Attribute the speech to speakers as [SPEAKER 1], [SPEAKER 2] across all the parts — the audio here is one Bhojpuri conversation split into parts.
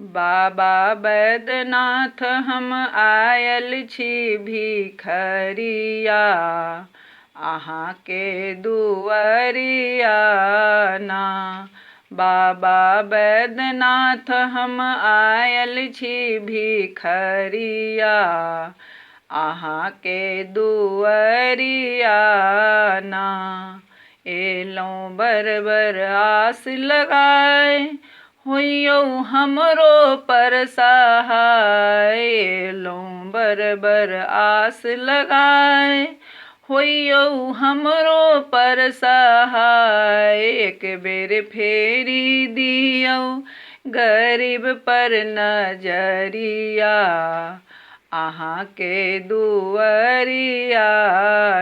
[SPEAKER 1] बाबा बैद्यनाथ हम आयल छी भिखरिया, अहाँ के दुआरिया ना। बाबा बैद्यनाथ हम आयल छी भिखरिया, अहाँ के दुआरिया ना। एलौं बर आस लगाए, होइयौ हमरो पर सहाय। एलौं बर आस लगाए, होइयौ हमरो पर सहाय। एक बेर फेरी दियौ गरीब पर नजरिया, अहाँ के दुआरिया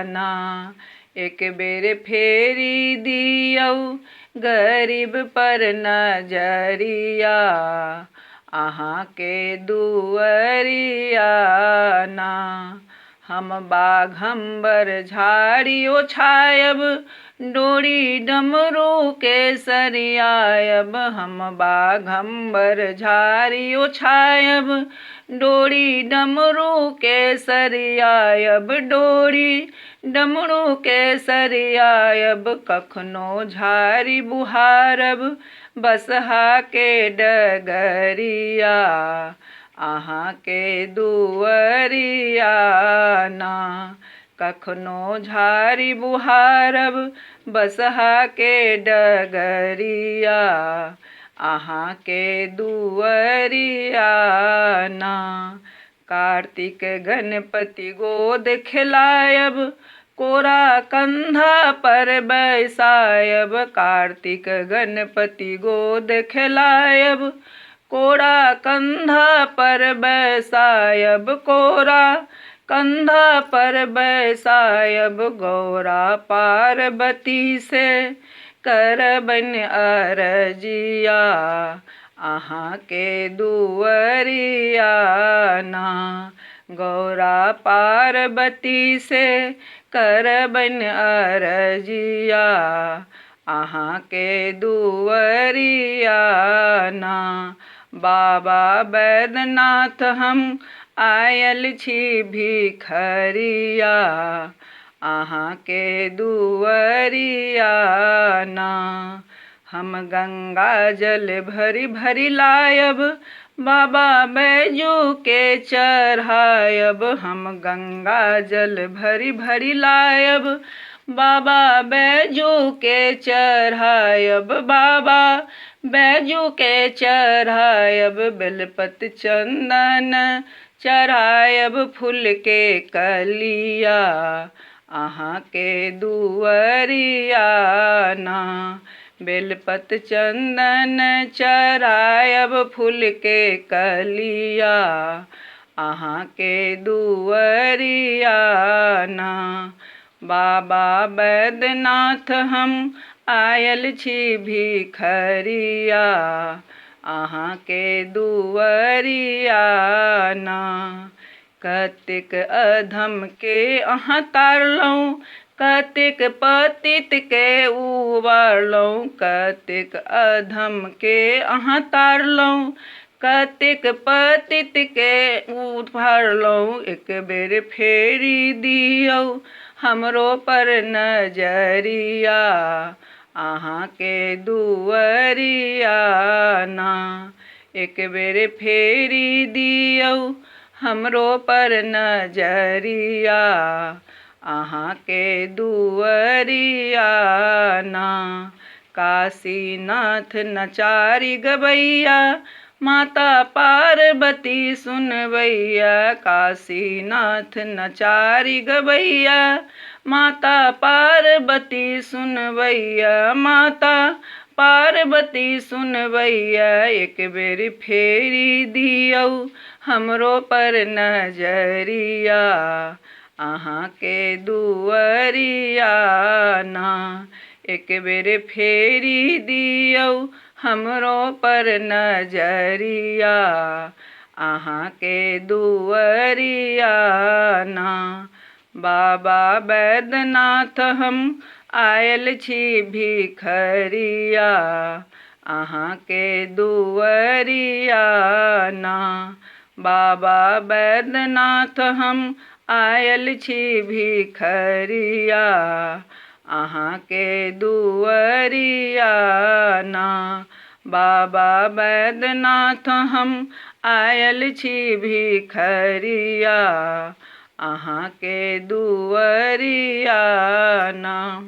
[SPEAKER 1] ना। एक बेर फेरी दियौ गरीब पर नजरिया, अहाँ के दुआरिया ना। हम बाघम्बर झाड़ी ओछायब, डोरी डमरू के सरियायब। हम बाघम्बर झाड़ी ओछायब, डोरी डमरू के सरियायब। डोरी डमरू के सरियायब, कखनो झाड़ी बुहारब बसहा के डगरिया, अहाँ के दुआरिया ना। कखनो झाड़ी बुहारब बसहा के डगरिया, अहाँ के दुआरिया ना। कार्तिक गणपति गोद खिलायब, कोरा कंधा पर बैसायब। कार्तिक गणपति गोद खिलायब, कोरा कंधा पर बैसायब। कोरा कंधा पर बैसायब, गौरा पार्वती से करबन अरजिया, अहाँ के दुआरिया ना। गौरा पार्वती से करबन अरजिया, अहाँ के दुआरिया ना। बाबा बैद्यनाथ हम आयल छी भिखरिया, अहाँ के दुआरिया ना। हम गंगा जल भरी भरी लायब, बाबा बैजू के चढ़ायब। हम गंगा जल भरी भरी लायब, बाबा बैजू के चढ़ायब। बाबा बैजू के चढ़ायब, बेलपत चंदन चढ़ायब। फूल के कलिया, अहाँ के दुआरिया ना। बेलपत चंदन चढ़ायब, फूल के कलिया, अहाँ के दुआरिया ना। बाबा बैद्यनाथ हम आयल छी भिखरिया, अहाँ के दुआरिया ना। कतेक अधम के अहाँ तारलौं, कतेक पतित के उबारलौं। कतेक अधम के अहाँ तारलौं, कतेक पतित के उबारलौं। एक बेर फेरी दियौ हमरो पर नजरिया, अहाँ के दुआरिया ना। एक बेर फेरी दियौ हमरो पर नजरिया, अहाँ के दुआरिया ना। काशीनाथ नचारी गवैया, माता पार्वती सुनवैया। काशीनाथ नचारी गवैया, माता पार्वती सुनवैया। माता पार्वती सुनवैया, एक बेर फेरी दियौ हमरो पर नजरिया, अहाँ के दुआरिया ना। एक बेर फेरी दियौ हमरो पर नजरिया, अहाँ के दुआरिया ना। बाबा बैद्यनाथ हम आयल छी भिखरिया, अहाँ के दुअरिया ना। बाबा बैद्यनाथ हम आयल छी भिखरिया, अहाँ के दुअरिया ना। बाबा बैद्यनाथ हम आयल छी भिखरिया, अहाँ के दुअरिया ना।